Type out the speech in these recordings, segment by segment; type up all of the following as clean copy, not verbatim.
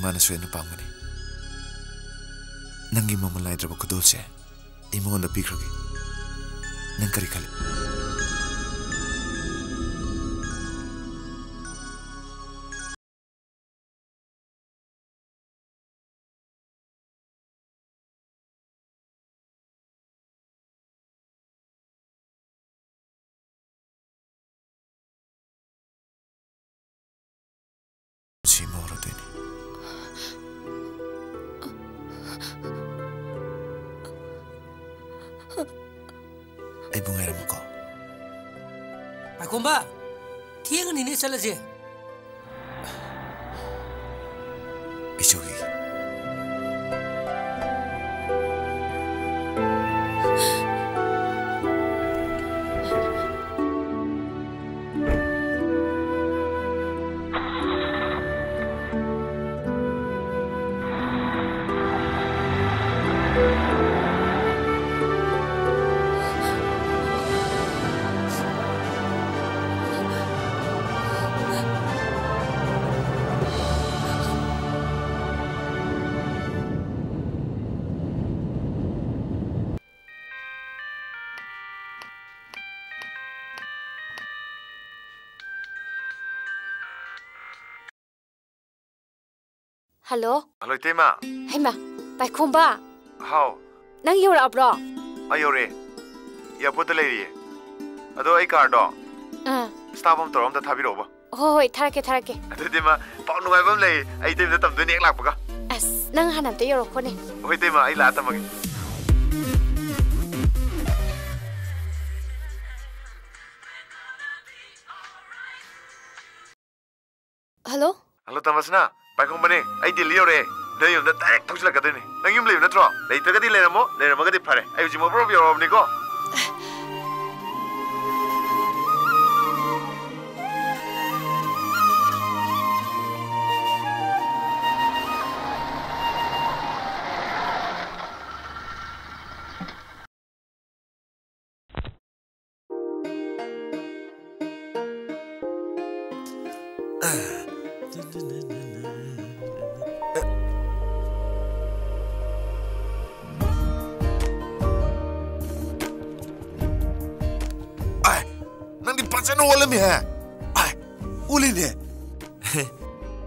ꯏꯃꯥꯅ ꯁꯣꯏꯗꯅ ꯄꯥꯝꯒꯅꯤ ꯅꯪꯒꯤ ꯃꯃꯜ ꯂꯩꯇ꯭ꯔꯕ ꯈꯨꯗꯣꯜꯁꯦ ꯑꯩ ꯃꯉꯣꯟꯗ ꯄꯤꯈ꯭ꯔꯒꯦ ꯅꯪ ꯀꯔꯤ ꯈꯜꯂꯤ ꯑꯩꯕꯨ ꯉꯥꯏꯔꯝꯃꯨꯀꯣ ꯄꯥꯏꯈꯣꯝꯕ ꯊꯦꯡꯉꯅꯤꯅꯦ ꯆꯠꯂꯁꯦ ꯏꯆꯧꯒꯤ Hello? Hello, Tema. Hey ma, Paikhomba. How? Nang yorabro? Ayore. Airport ta leiriye. Ado ai car do. Stop am torom ta thabiro ba. Hoi, tharake. Ado Tema, pau nuai bam lei. Ai Tema tam du nek lak ba ka. As, nang hanam te yorok ko ni. Hoi Tema, ai la tamagi. Hello? Hello, Tamasna. Paikhomba ne. Ai Delhi yore. Dai yum da direct thausilak kadoi ni. Nang yum leib natro. Leitragadi leiramo, leiramagadi phare. Ai hujimo pro yorobni ko. Uline.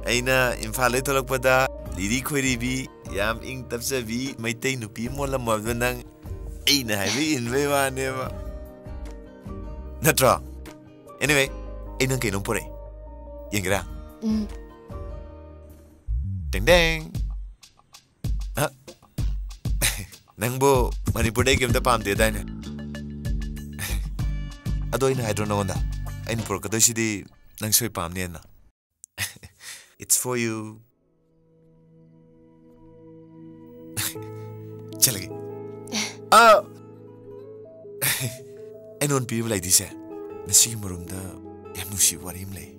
Aina imphal le tholakpada liri khoiribi yam ing tapsabi maitai nupi molam nang aina haibe inve wane ba natra anyway aina kainom pore yengra ding ding nangbo manipur dai kemta pamde daina ado ina hydro nonda ain por kadosidi nang soi pamne na it's for you chalagi I don't people like this nasi marumda yam nusi warim lay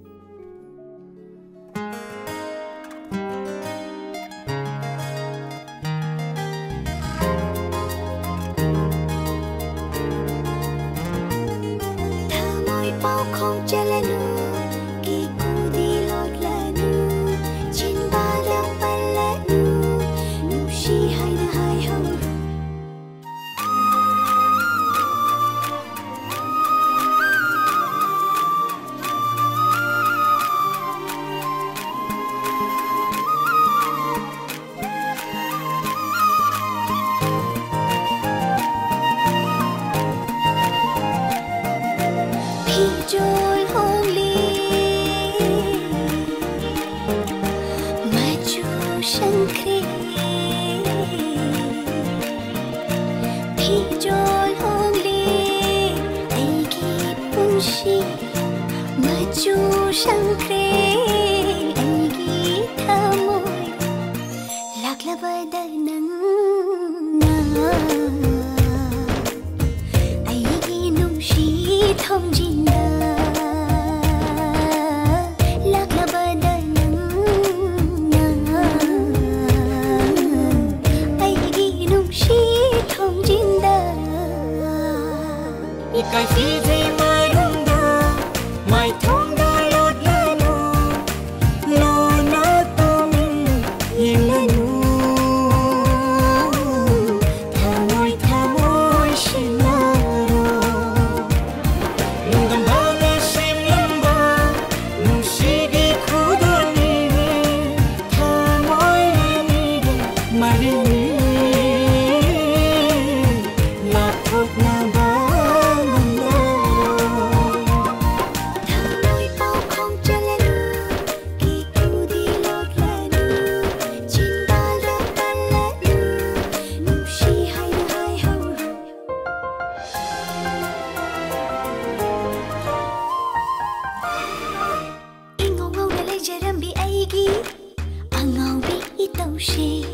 ꯇꯧꯁꯤ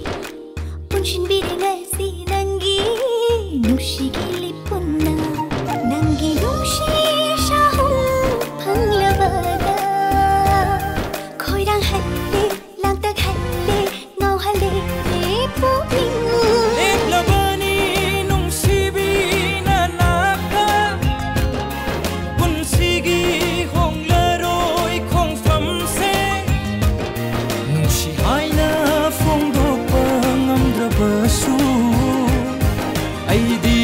ꯄꯨꯟꯁꯤꯟꯕꯤꯔꯦ ꯉꯁꯤ ꯅꯪꯒꯤ ꯅꯨꯡꯁꯤꯒꯤ ꯂꯤꯄꯨꯟꯅ ꯅꯪꯒꯤ ꯅꯨꯡꯁꯤ ꯁꯥꯍꯨꯝ ꯐꯪꯂꯕꯗ ꯈꯣꯏꯔꯥꯡꯍꯜꯂꯦ ꯂꯥꯡꯇꯛꯍꯜꯂꯦ ꯉꯥꯎꯍꯜꯂꯦ ꯄꯨꯛꯅꯤꯡ ꯂꯦꯞꯂꯕꯅꯤ ꯅꯨꯡꯁꯤꯕꯤꯅ ꯂꯥꯛꯄ ꯄꯨꯟꯁꯤꯒꯤ ꯍꯣꯡꯂꯔꯣꯏ ꯈꯣꯡꯐꯝꯁꯦ ꯅꯨꯡꯁꯤ ꯍꯥꯏꯅ ꯐꯣꯡꯗꯣꯛꯄ ꯉꯝꯗ꯭ꯔꯕꯁꯨ ꯑꯩꯗꯤ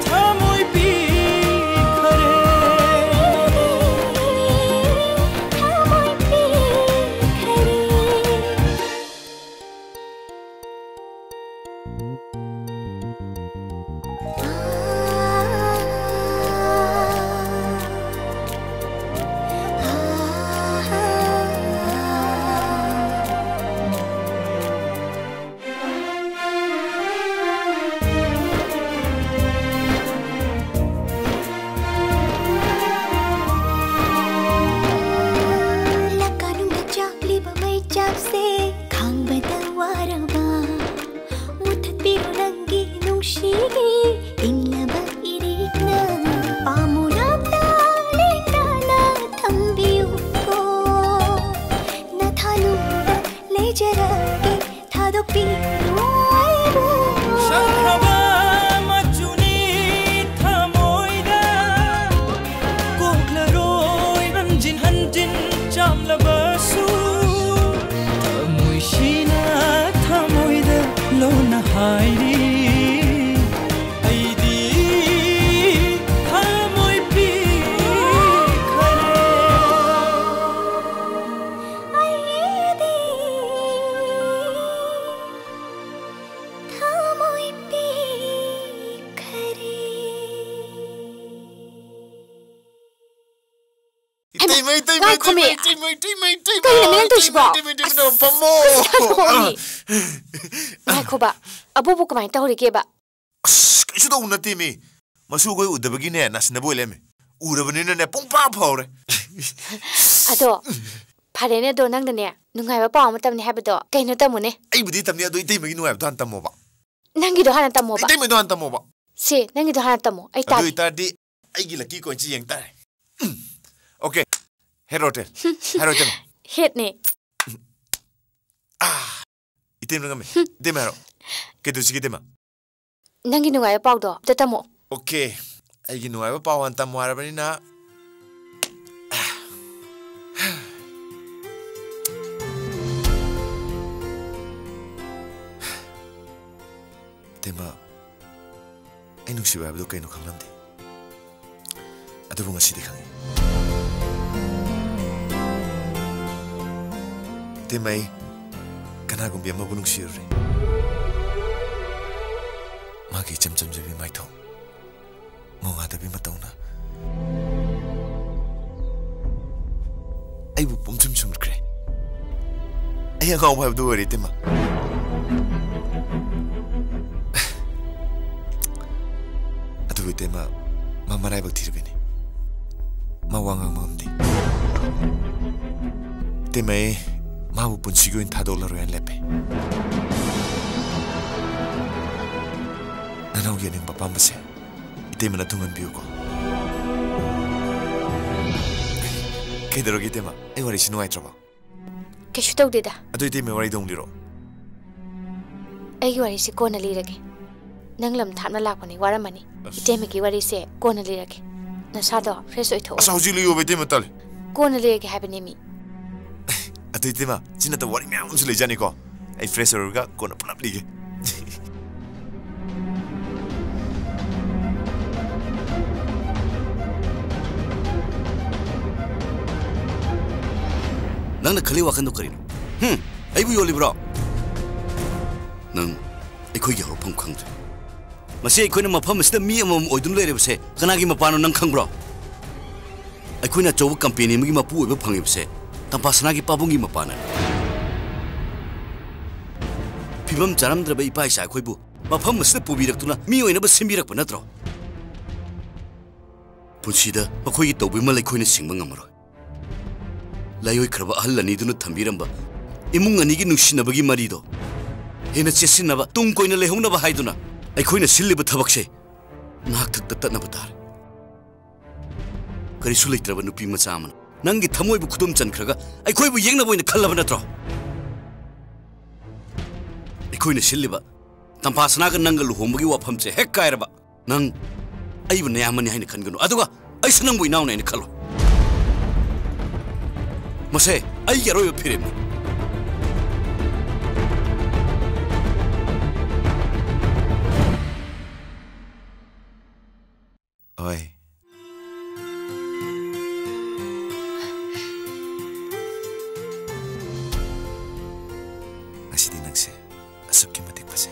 ꯊꯃꯣꯏ ꯄꯤꯈ꯭ꯔꯦ ꯊꯃꯣꯏ ꯄꯤꯈ꯭ꯔꯦ ꯂꯥꯛꯀꯥꯅꯨꯡꯗ ꯆꯥꯛꯂꯤꯕ ꯃꯩꯆꯥꯛꯁꯦ ꯈꯥꯡꯕꯗ ꯋꯥꯔꯕ ꯃꯨꯊꯠꯄꯤꯔꯣ ꯅꯪꯒꯤ ꯅꯨꯡꯁꯤꯒꯤ ꯏꯪꯂꯕ ꯏꯔꯤꯛꯅ ꯄꯥꯝꯃꯨꯔꯕ ꯂꯦꯡꯗꯅ ꯊꯝꯕꯤꯌꯨꯀꯣ ꯅꯊꯥꯂꯨꯗ ꯂꯩꯖꯔꯒꯦ ꯊꯥꯗꯣꯛꯄꯤꯔꯣ ꯑꯩꯕꯨ ꯁꯪꯈ꯭ꯔꯕ ꯃꯆꯨꯅꯤ ꯊꯃꯣꯏꯗ ꯀꯣꯛꯂꯔꯣꯏ ꯍꯟꯖꯤꯟ ꯍꯟꯖꯤꯟ ꯆꯥꯝꯂꯕꯁꯨ ꯊꯃꯣꯏꯁꯤꯅ ꯊꯃꯣꯏꯗ ꯂꯣꯟꯅ ꯍꯥꯏꯔꯤ ꯑꯩꯗꯤ ꯊꯃꯣꯏ ꯄꯤꯈ꯭ꯔꯦ ꯑꯩꯗꯤ ꯊꯃꯣꯏ ꯄꯤꯈ꯭ꯔꯦ ꯉꯥꯏꯈꯣꯕ ꯑꯕꯣꯕꯨ ꯀꯃꯥꯏꯅ ꯇꯧꯔꯤꯒꯦꯕ ꯀꯩꯁꯨ ꯇꯧꯕ ꯅꯠꯇꯦ ꯃꯤ ꯃꯁꯨ ꯑꯩꯈꯣꯏ ꯎꯗꯕꯒꯤꯅꯦ ꯅꯥꯁꯤꯟꯅꯕ ꯑꯣꯏꯂꯦꯝꯃꯦ ꯎꯔꯕꯅꯤꯅꯅꯦ ꯄꯨꯡꯄꯥ ꯐꯥꯎꯔꯦ ꯑꯗꯣ ꯐꯔꯦꯅꯦ ꯑꯗꯣ ꯅꯪꯅꯅꯦ ꯅꯨꯡꯉꯥꯏꯕ ꯄꯥꯎ ꯑꯃ ꯇꯝꯅꯤ ꯍꯥꯏꯕꯗꯣ ꯀꯩꯅꯣ ꯇꯝꯃꯨꯅꯦ ꯑꯩꯕꯨꯗꯤ ꯇꯝꯅꯤ ꯑꯗꯣ ꯏꯇꯩꯃꯒꯤ ꯅꯨꯡꯉꯥꯏꯕꯗꯣ ꯍꯥꯟꯅ ꯇꯝꯃꯣꯕ ꯅꯪꯒꯤꯗꯣ ꯍꯥꯟꯅ ꯇꯝꯃꯣꯕ ꯏꯇꯩꯃꯒꯤꯗꯣ ꯍꯥꯟꯅ ꯇꯝꯃꯣꯕ ꯁꯤ ꯅꯪꯒꯤꯗꯣ ꯍꯥꯟꯅ ꯇꯝꯃꯣ ꯑꯩ ꯑꯗꯨ ꯇꯥꯒꯦ ꯑꯣꯏꯇꯥꯔꯗꯤ ꯑꯩꯒꯤ ꯂꯛꯀꯤ ꯀꯣꯏꯟꯁꯤ ꯌꯦꯡ ꯇꯥꯔꯦ ꯑꯣꯀꯦ ꯍꯦꯠ ꯍꯣꯇꯦꯜ ꯍꯥꯏꯔꯣ ꯏꯇꯩꯃ ꯍꯦꯠꯅꯦ 이때는 가면 이때 말어 그래도 지게 되마 ꯅꯪꯒꯤ ꯅꯨꯡꯉꯥꯏꯕ ꯄꯥꯎꯗꯣ ꯑꯝꯇ ꯇꯝꯃꯣ 오케이 이게 누가 빠워 한 땀 말아버리나 대마 애누 씨 왜도 깨노 강남대 아들 뭔가 시대 강해 대마이 가나군 비마 부능 시르래 마기 점점점이 마이통 멍하다비 맞다오나 아이고 봄춤춤을 그래 아야 가오 봐도 그래 대마 아도 대마 마마라이 박 티르베니 마왕왕 마음디 대마에 마부 본치고인 다돌라로얀 레페 나나오게 는 바밤바세 이때면 동안 비우고 걔들어기 때마 이거리 신호가 있더라 ꯀꯩꯁꯨ ꯇꯧꯗꯦꯗ 아도 이때면 와리 동리로 ꯑꯩꯒꯤ ꯋꯥꯔꯤꯁꯦ ꯀꯣꯟꯅ ꯂꯤꯔꯒꯦ ꯅꯪ ꯂꯝ ꯊꯥꯞꯅ ꯂꯥꯛꯄꯅꯤ ꯋꯥꯔꯝꯃꯅꯤ 이때ꯃꯒꯤ ꯋꯥꯔꯤꯁꯦ ꯀꯣꯟꯅ ꯂꯤꯔꯒꯦ ꯅꯁꯥꯗꯣ ꯐ꯭ꯔꯦꯁ ꯑꯣꯏꯊꯣꯛꯑꯣ 아사 호지 리오 베때면 딸 ꯀꯣꯟꯅ ꯂꯤꯔꯒꯦ ꯍꯥꯏꯕꯅꯦ ꯃꯤ 아도 이때마 진짜 와리 мя음수 레자니까 아이 프레셔가 코나 플랍 리게 ꯅꯪꯅ ꯈꯜꯂꯤ ꯋꯥꯈꯟꯗꯣ ꯀꯔꯤꯅꯣ ꯑꯩꯕꯨ ꯌꯣꯜꯂꯤꯕ꯭ꯔꯣ ꯅꯪ ꯑꯩꯈꯣꯏꯒꯤ ꯍꯧꯔꯛꯐꯝ ꯈꯪꯗ꯭ꯔꯦ ꯃꯁꯤ ꯑꯩꯈꯣꯏꯅ ꯃꯐꯝ ꯑꯁꯤꯗ ꯃꯤ ꯑꯃꯃꯝ ꯑꯣꯏꯗꯨꯅ ꯂꯩꯔꯤꯕꯁꯦ ꯀꯅꯥꯒꯤ ꯃꯄꯥꯅꯣ ꯅꯪ ꯈꯪꯕ꯭ꯔꯣ ꯑꯩꯈꯣꯏꯅ ꯑꯆꯧꯕ ꯀꯝꯄꯦꯅꯤ ꯑꯃꯒꯤ ꯃꯄꯨ ꯑꯣꯏꯕ ꯐꯪꯉꯤꯕꯁꯦ ꯇꯝꯄꯥꯁꯅꯥꯒꯤ ꯄꯥꯕꯨꯡꯒꯤ ꯃꯄꯥꯅꯅꯤ ꯐꯤꯕꯝ ꯆꯥꯔꯝꯗ꯭ꯔꯕ ꯏꯄꯥ ꯏꯆꯥ ꯑꯩꯈꯣꯏꯕꯨ ꯃꯐꯝ ꯑꯁꯤꯗ ꯄꯨꯕꯤꯔꯛꯇꯨꯅ ꯃꯤ ꯑꯣꯏꯅꯕ ꯁꯤꯟꯕꯤꯔꯛꯄ ꯅꯠꯇ꯭ꯔꯣ ꯄꯨꯟꯁꯤꯗ ꯃꯈꯣꯏꯒꯤ ꯇꯧꯕꯤꯃꯜ ꯑꯩꯈꯣꯏꯅ ꯁꯤꯡꯕ ꯉꯝꯃꯔꯣꯏ ꯂꯥꯏꯑꯣꯏꯈ꯭ꯔꯕ ꯑꯍꯜ ꯑꯅꯤꯗꯨꯅ ꯊꯝꯕꯤꯔꯝꯕ imung ani gi nungsinabagi marido hena chesinaba tung koina lehongnaba haiduna aikoina silliba thabakse ngak thak tatna batar kari sulaitraba nupi macha amana nangi thamoi bu khudum chankhraga aikoi bu yengna boina khallaba natro aikoina silliba tampasna ga nangal luhombagi wafam che hek kairaba nang aibu nayamani haina khanganu aduga aisanang bu inauna ina khallo mase ai yaroyo phirem oi asidi nangse asukki matik pase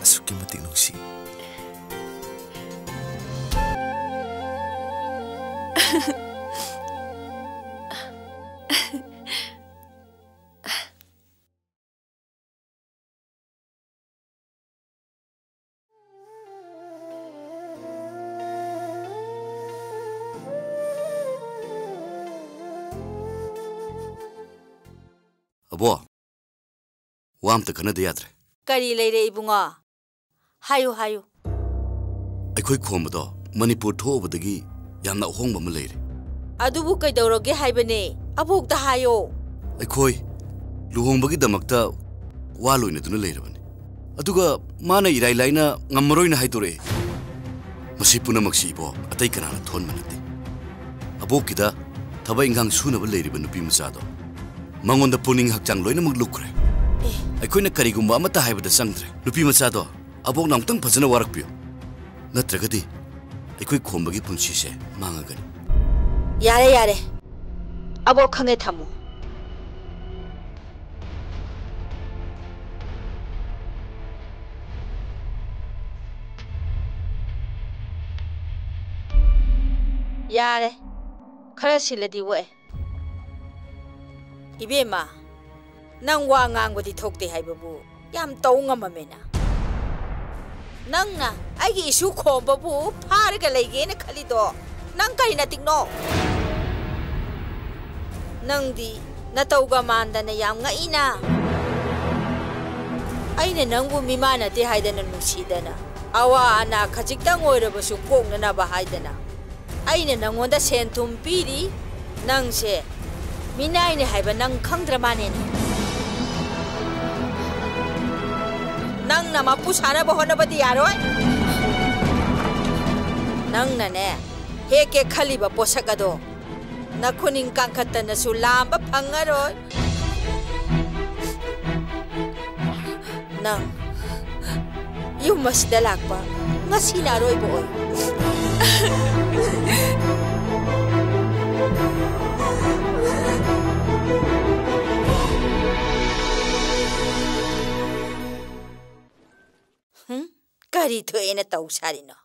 asukki matik nungsi abo wam ta kana de yatre Kari leire ibunga. Hayo hayo. aikoi khomdo manipur thobadagi yamna hongba ma leire Adubu kai dawroge haibane. Abuk ta hayo. aikoi luhongbagi damakta waloina duna leirabani aduga mana irai laina ngamroina haidore masi punamaksi bo atai kana thon manati abokida thaba ingang suna ba leiriba nupi machado mangonda puning hakchang loina mag lukre aikoina karigumba amata haibada sangdre nupi machado abok namtang phajana warakpiyo natragadi aikoi khombagi punsi se mangagani Yare yare. Abok khange thamu. Yare. Khara siladi we. Ibema. Nang wa ngangodi thokte haibabu. Yam taw ngamamena. Nangna aigi isu khombabu pharga leigena khalido. Nang kari na tingno. Nang di natauga manda na yam nga ina. Ay na nangbu mimana ti haidana nusida na. Awa ana kajiktang oirabasu kong na nabahaydana. Ay na nangonda sentum piri. Nang se minay ni hayba nang kangdramanin. Nang na mapusana bahona ba di yaroy? Nang na ne. Heke khaliba posakado nakuning kangkata na sulamba pangaron nang yung mas dalag pa nga sinaroy boy karito ena tau sarino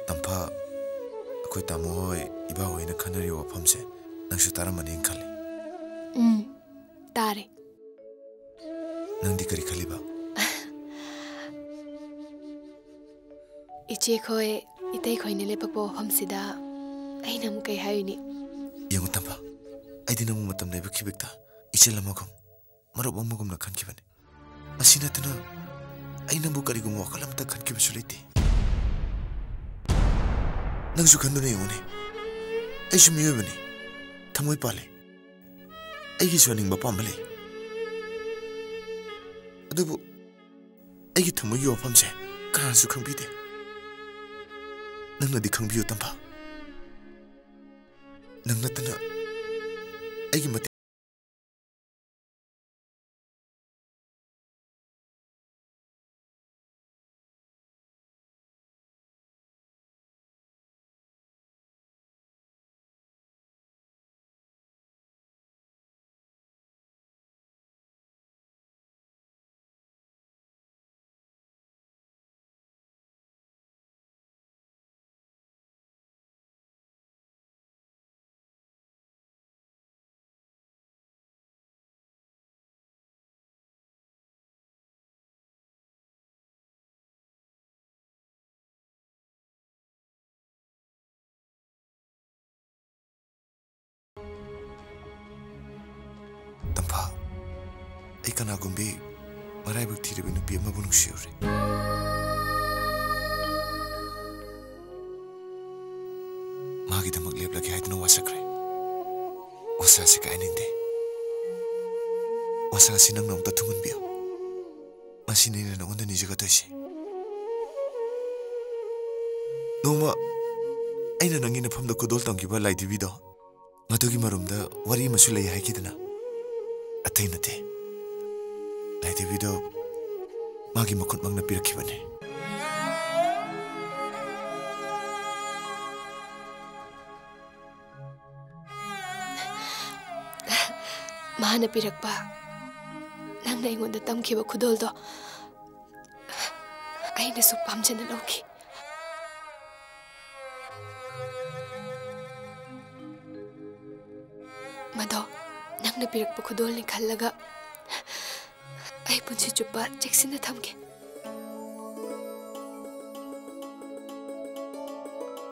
tampa akoi tamo hoi iba hoi na khanari wafam se nangsu taramani khali Tare. nangdi kari khali ba Iche khoi itai khoi ne lepak bo hamsida aina mu kai hayuni. yengu tampa aidi namu matam nei bikibekta ichel amagum marob amagum na khan kibane asina tana aina bu kari gum wakalam ta khan kibesu leite nangsu khandune yone aisu miyobani thamoi pale aigi swaning ba pamale adubu aigi thamoi yo pamse kanasu khangbide nangna di khangbiyo tampa nangna tana aigi तंफा आई कनागुंबी मराइबक थीरबी नुपी अमबु नुंसियोरे मागिदमक लेबलगे हाइदनो वासक्रे वासासे काइनिंदे वासासे नंग नंग तथुंगनबियो मसिने नंगोंद निजगा तोइसे नोमा अइना नंगी नफमद कुदोल तंगिबा लाइदिबिदो मदुगी मरुमदा worry मसु लई हाइकिदना अतै नते लाइदिबिदो मागी मखुत मंगना पिरखिबने माना पिरक्पा नंगना इगोंदा तमखिबा खुदोलदो अइनासु पामजना लौखि मदो नंगना पिरक्पा खुदोलनि खल्लगा आई पुंसी चुप्पा चेक्सिना थमगे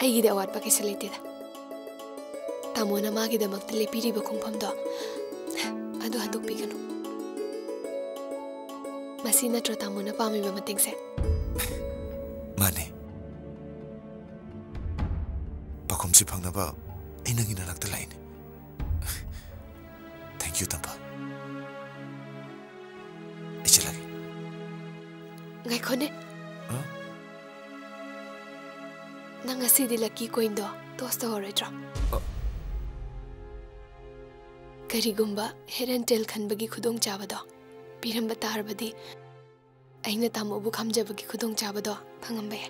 अइगिदे अवाटपा कैसे लेतेदा तामोना मागिदमक्ता लेपिरिबा खुंफमदो अदु हदुपिगनु मसी नट्रो तामोना पामिबा मतेंगसे माने पाखुमसी फंगनबा आई नंगी ननाक्ता लाइने थैंक यू तंपा इचलागे गाइखोने नंग असीदी लकी कोइंदो तोस्ता होरैत्रो करिगुंबा हेरन टेल खनबगी खुदोंग चाबदो पिरंबा तारबदी अइना तामोबु खमजबगी खुदोंग चाबदो फंगंबे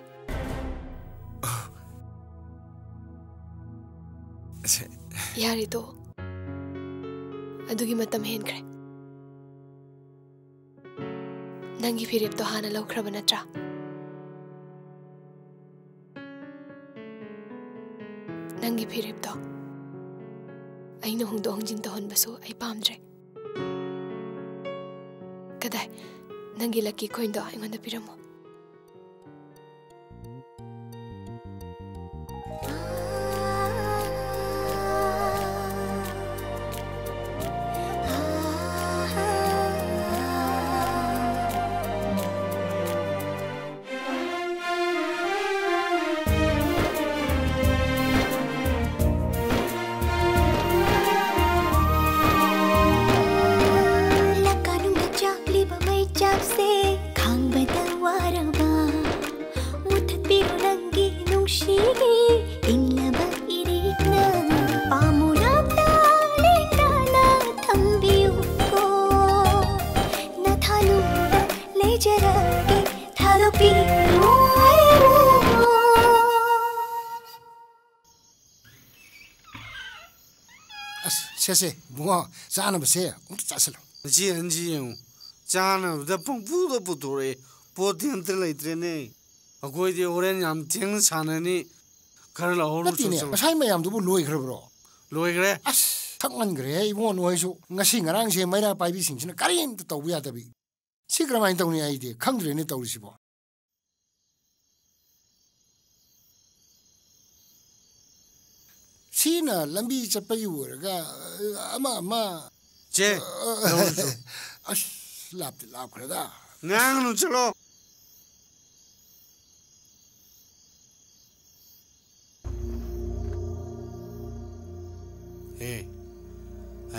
यारे तो अदुगी मतम हेनख्रे नंगी फिरेब तो हाना लौख्रब नत्रा नंगी फिरेब तो अइना हुंदो हंजिन तहनबसु आई पामद्रे कदाय नंगी लकी कोइंदो अइंगोंदा पिरमो से बुआ जाना बसे उठ चासलो जी अंजी जाना द पंपू द पुतोरे पोती अंतर लेत्रे ने अगोय दे ओरेन याम थेंग साननी खर लाहौर सुसो मसाई मयाम दुबु लोइख्रब्रो लोइख्रे अस थकमनग्रे इबो नोइसु ngasi ngarang se maira paibi singsina karim ta tawbu yadabi sikramain tawni aide khangdre ne tawrisibo सीना लंबी चप्पई ओरगा अमा जे अस लाप Khardah ngang nu chalo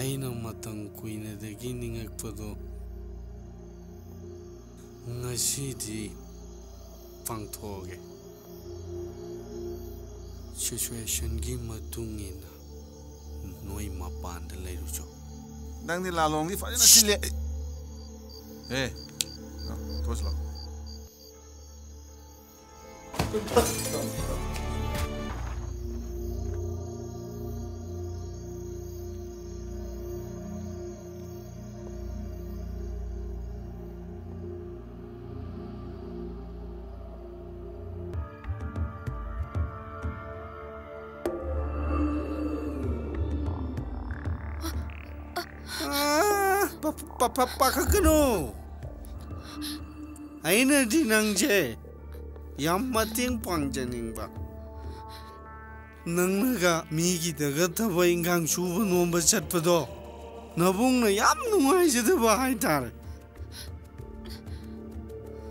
aina matang kuina de giningak pado ngasi di pangthoge situation gi matungina noi mapan da leirucho nang ni la long ni fa na sile toslo pakakano aina di nangje yam mating pangjaning ba nangnaga mi gi daga thabai ingang suba nomba chatpado 나봉나 얌 누가이지드바 하이타르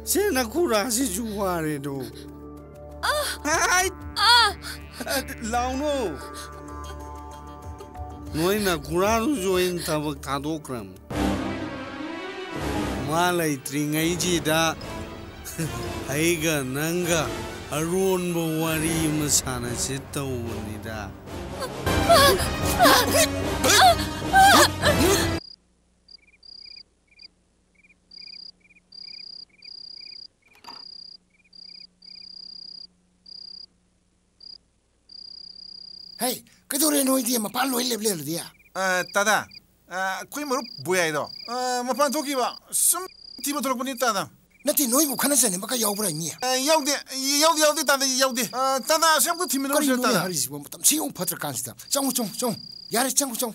세나 쿠라시 주와레도 아이 라우노 노이나 쿠라루 조인 타바 카도크람 말라이 트링아이지다 아이가 난가 아론보 와리 마사나 시타오니다 Hey, cái đồ này nói gì mà pan lôi lép lép rồi à? 따다. quay mà lúc buổi ấy đó. Mà pan thôi kì bà. Sum thì mà thôi bún 따다. Nó thì nói một khán giả này mà cái giàu bữa này Yau đi 따다 yau đi. 따다 xem cái team nó cái sẽ nói 따다. là gì mà tầm siêu ông phát ra can gì đó. Trong. Yare trong.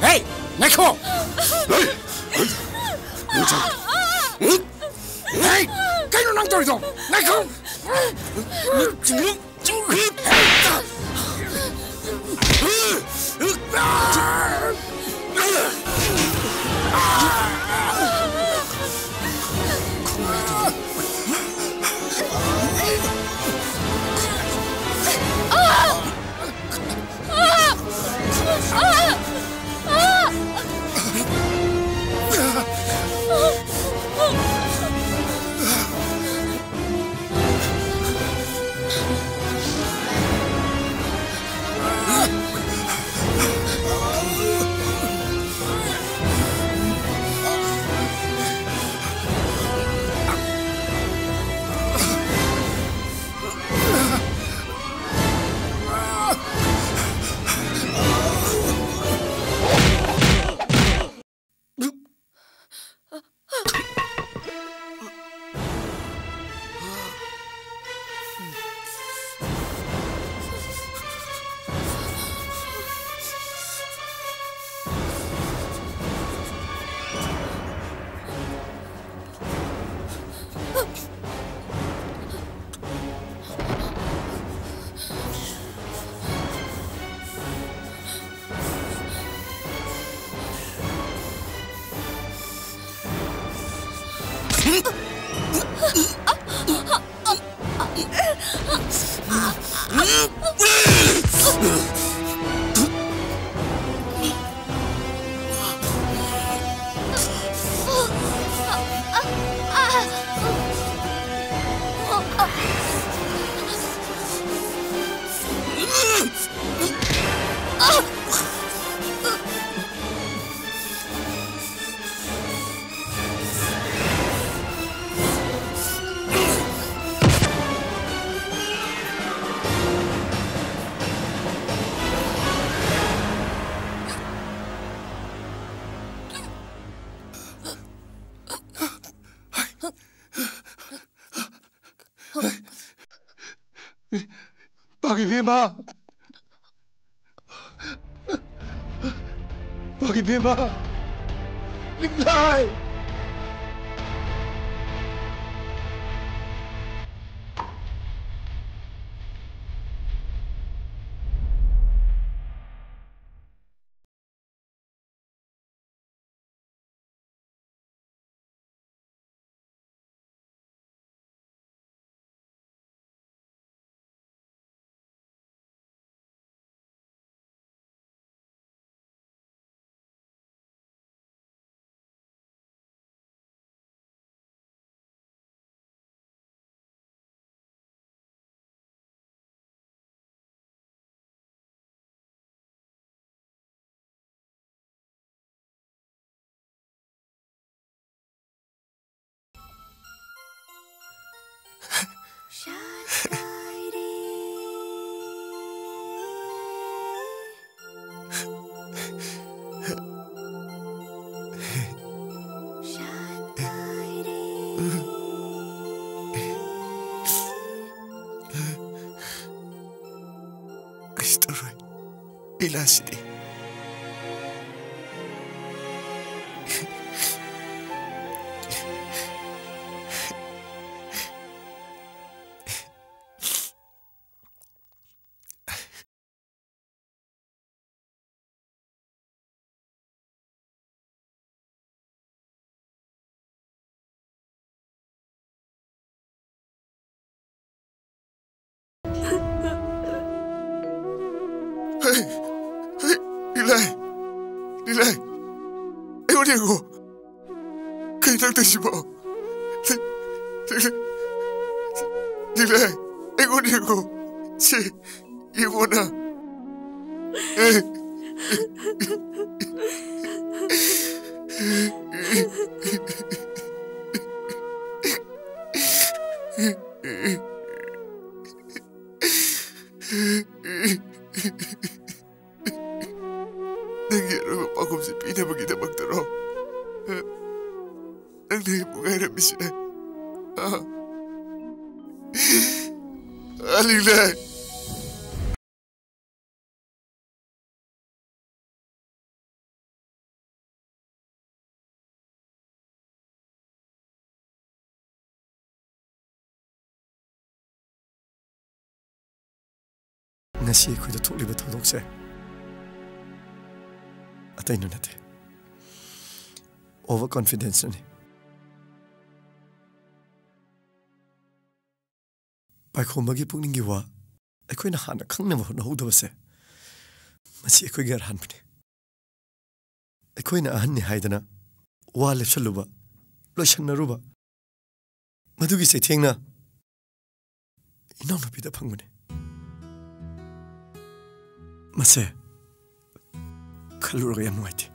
Hey, Nico! Hey, cái nó năng tôi rồi, Nico! Bagi Bima, đứng lại. लीलासिदी Nilai, ayo dia go. Kau nak tak siapa? Nilai, ayo dia go. Si, ibu na. Nangyari ako sa pinabagita magtaro. Ang di mo nga namin siya. Alilay! Ngasi ako'y natuloy matulog siya. Atay na natin. Overconfidence na ni. Pagkumagi pong ninggiwa, ako'y nahanak kang nahudaw siya. Masi ako'y garahan mo ni. Ako'y naahan ni Haida na, walip sa luba, losyang na ruba. Madugi sa itiyang na, inaw na pidapang mo ni. Masi, kaluro kaya mo iti.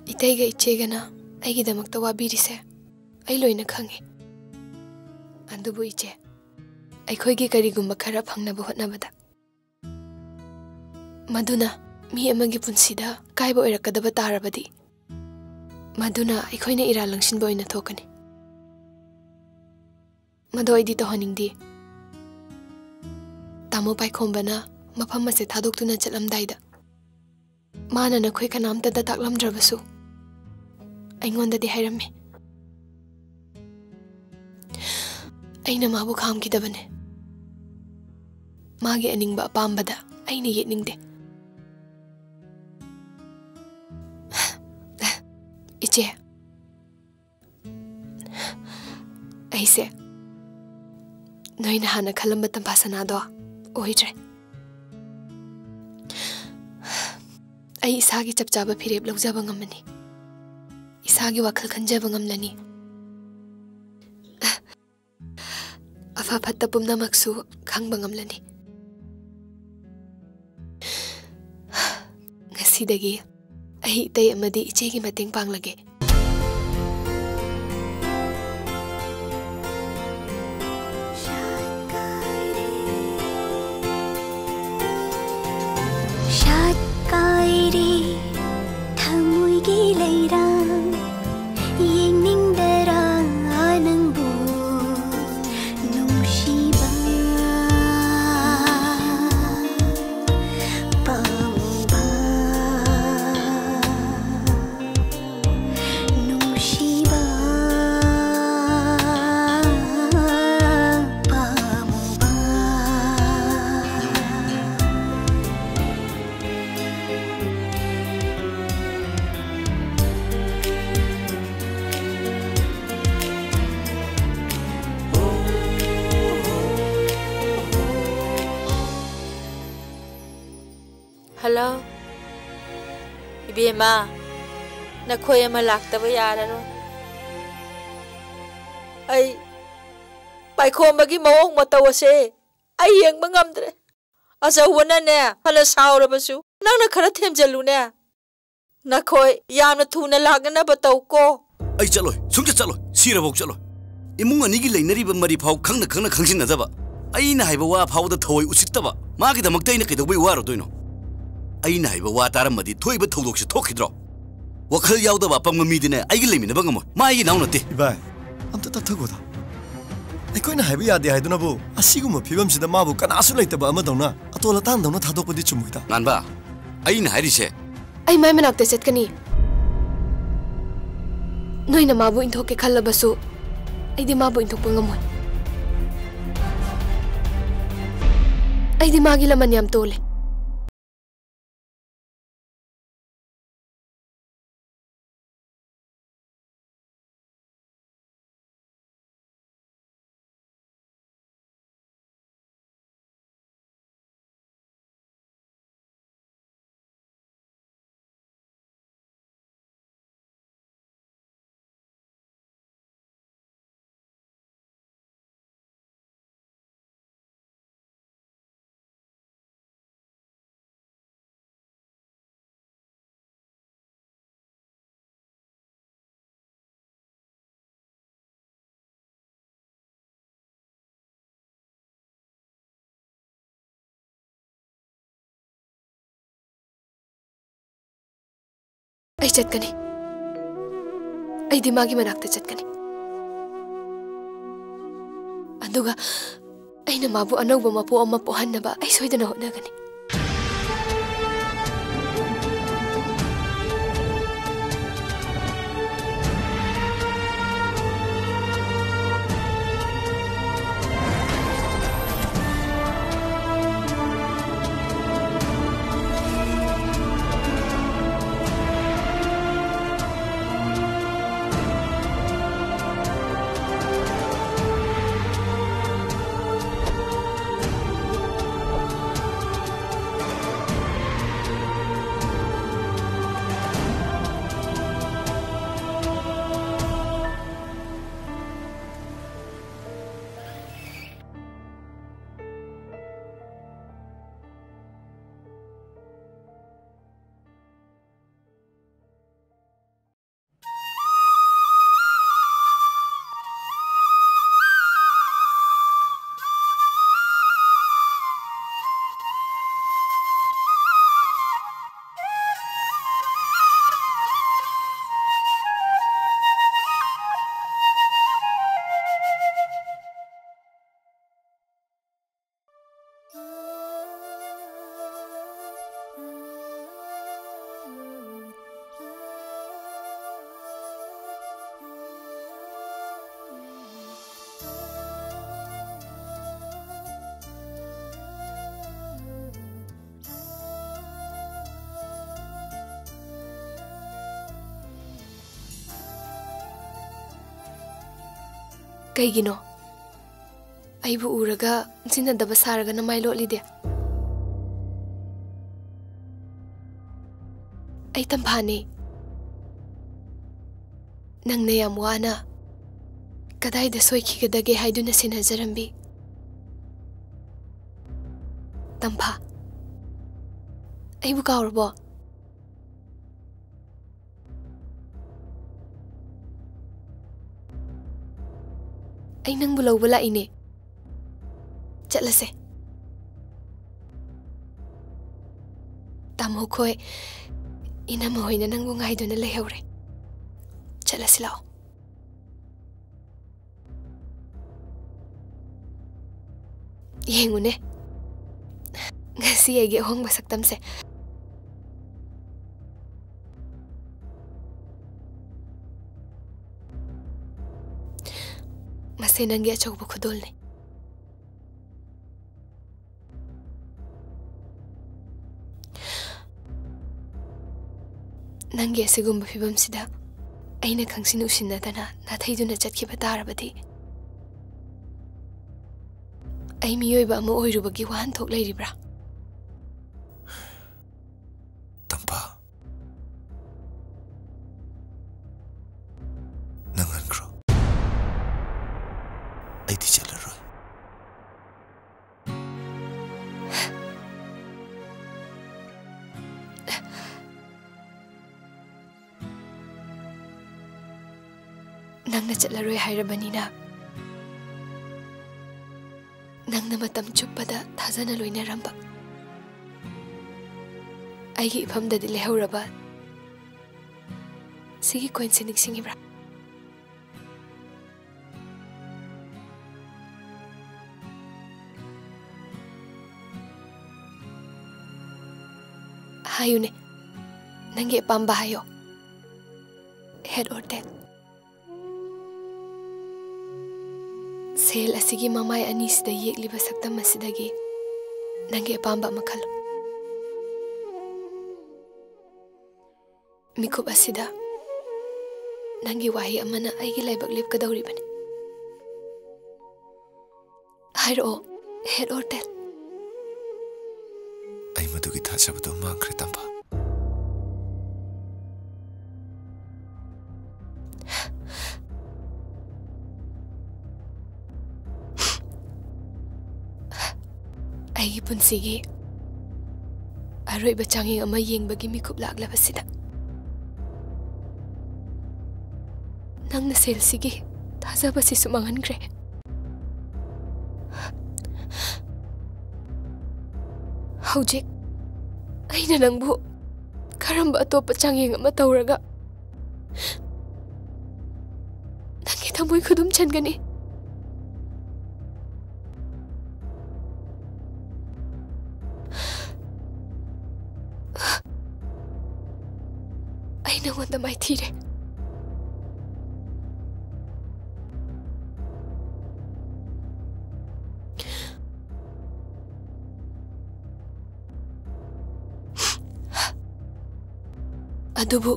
Itayga itchega na ay gidamak tawabiri se ay loy na khangi. Andubu iche ay koy gi karigumba khara phangna bahot na bada. Maduna mi amagi punsida kaibo irakadaba tarabadi. Maduna ay koy na iralangsin boy na thokani. Madoy di to haningdi. Tamo pai khombana mafam ase thadokuna chalamdaida mana na khoi kanamta da taklamdrabasu aingonda di hairame aina mabu khamkidabane magi aningba apambada aina yetningde iche aise noina hana khalamba tampasana do ओहिद्रे आई इसागी चपचाबा फिरेब लौजाबा ngमनी इसागी वखल खंजाबा ngमलनी अफा फत्ता पुमना मक्सु खंगबा ngमलनी ngasiदगी आई तै अमदी इचेगी मतेंग पांगलगे Hello, Ibema, nakoy malakta ba yara ro? Ay, pai ko magi mawong matawase. Ay yang mangamdre. Asa wana ne, hala saura basu. Nang nakara temjalu ne. Nakoy yam na tuna lagana bataw ko. Ay chaloy, sungja chaloy, sira bok chaloy. Imung anigi lainari ba mari phau khangna khangsin na daba. Ay na haiba wa phau da thoi usitta ba. Magi da magtai na kidobay waro doino. Ay na haiba wa taramadi thoi ba thodok se thokidro. Wakhal yawda ba pam mi dine ay gi lemina ba ngamo. Ma ay naw na te. Ibai, amta ta thagoda. ꯑꯩꯈꯣꯏꯅ ꯍꯥꯏꯕ ꯌꯥꯗꯦ ꯍꯥꯏꯗꯨꯅꯕꯨ ꯑꯁꯤꯒꯨꯝꯕ ꯐꯤꯕꯝꯁꯤꯗ ꯃꯥꯕꯨ ꯀꯅꯥꯁꯨ ꯂꯩꯇꯕ ꯑꯃꯗꯧꯅ ꯑꯇꯣꯜ ꯑꯇꯥꯡꯗꯧꯅ ꯊꯥꯗꯣꯛꯄꯗꯤ ꯆꯨꯝꯃꯣꯏꯗ ꯉꯥꯟꯕ ꯑꯩꯅ ꯍꯥꯏꯔꯤꯁꯦ ꯑꯩ ꯃꯥꯏ ꯃꯅꯥꯛꯇ ꯆꯠꯀꯅꯤ ꯅꯣꯏꯅ ꯃꯥꯕꯨ ꯏꯟꯊꯣꯛꯀꯦ ꯈꯜꯂꯕꯁꯨ ꯑꯩꯗꯤ ꯃꯥꯕꯨ ꯏꯟꯊꯣꯛꯄ ꯉꯝꯃꯣꯏ ꯑꯩꯗꯤ ꯃꯥꯒꯤ ꯂꯃꯟ ꯌꯥꯝ ꯇꯣꯜꯂꯦ ꯑꯩ ꯆꯠꯀꯅꯤ ꯑꯩꯗꯤ ꯃꯥꯒꯤ ꯃꯅꯥꯛꯇ ꯆꯠꯀꯅꯤ ꯑꯗꯨꯒ ꯑꯩꯅ ꯃꯥꯕꯨ ꯑꯅꯧꯕ ꯃꯄꯣ ꯑꯃ ꯄꯣꯛꯍꯟꯅꯕ ꯑꯩ ꯁꯣꯏꯗꯅ ꯍꯣꯠꯅꯒꯅꯤ ꯀꯩꯒꯤꯅꯣ ꯑꯩꯕꯨ ꯎꯔꯒ ꯅꯤꯡꯁꯤꯡꯅꯗꯕ ꯁꯥꯔꯒ ꯅꯃꯥꯏ ꯂꯣꯠꯂꯤꯗꯦ ꯑꯩ ꯇꯝꯐꯥꯅꯤ ꯅꯪꯅ ꯌꯥꯝ ꯋꯥꯅ ꯀꯗꯥꯏꯗ ꯁꯣꯏꯈꯤꯒꯗꯒꯦ ꯍꯥꯏꯗꯨꯅ ꯁꯦꯟꯅꯖꯔꯝꯕꯤ ꯇꯝꯐꯥ ꯑꯩꯕꯨ ꯀꯥꯎꯔꯕꯣ ꯑꯩ ꯅꯪꯕꯨ ꯂꯧꯕ ꯂꯥꯛꯏꯅꯦ ꯆꯠꯂꯁꯦ ꯇꯥꯃꯣ ꯈꯣꯏ ꯏꯅꯝꯃ ꯍꯣꯏꯅ ꯅꯪꯕꯨ ꯉꯥꯏꯗꯨꯅ ꯂꯩꯍꯧꯔꯦ ꯆꯠꯂꯁꯤ ꯂꯥꯛꯑꯣ ꯌꯦꯡꯉꯨꯅꯦ ngasi aigi ahong masaktam se mase nangi achok khudol ne nangi asigum phibam sida aina khangsin usinadana nathaiduna chatkhiba tarabadi ai miyoiba ama oirubagi wahan thok leiribra tampa nangankro ai ti chalaro nangna chatlaroi hairabanina nangna matam chuppada thajana loina ramba aigi ifamda dile hauraba sigi coincidence singibra हायुने नंगे पांबा हायो head और tell cell असिगी ममाय अनीसदा येक्लिबा सक्तम असिदगी नंगे पांबा मखलो मिकुप असिदा नंगी वाही अमना आइगी लाइबक लेपकदौरिबने हाइरो head और tell I मधुगी थाजबदो मांखरे तंबा आई पुंसिगी अरोइबा चांगिंग अमा येंगबगी मिकुप लागलबसिदा नंगना सेलसिगी थाजबसि सुमंगनग्रे हौजिक अइना नंगबु करंबा अतोप चांगिंग अमा तौरगा नंगी थमोय खुदुम चनगनी अइना वंदा माइ थीरे अदुबु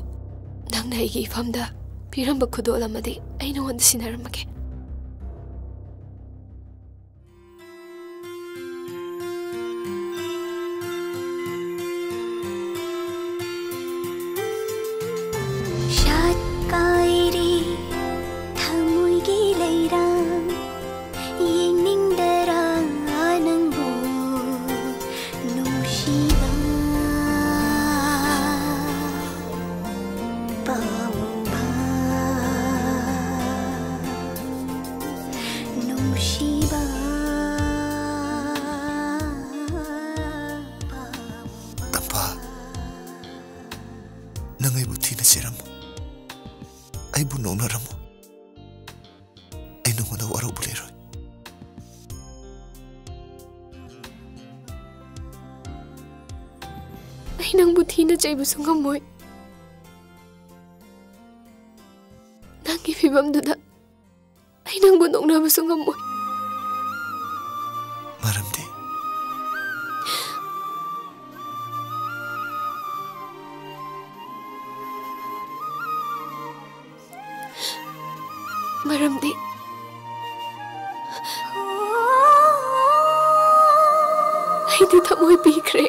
नंगना आइगी इफमदा पिरंबा खुदोल अमदि अइना वंदा सिनारमगे चैबसु ngमोय नंगी फिबमदुदा आई नंगबु नोंनाबसु ngमोय मरमदे मरमदे आई थमोय पीखरे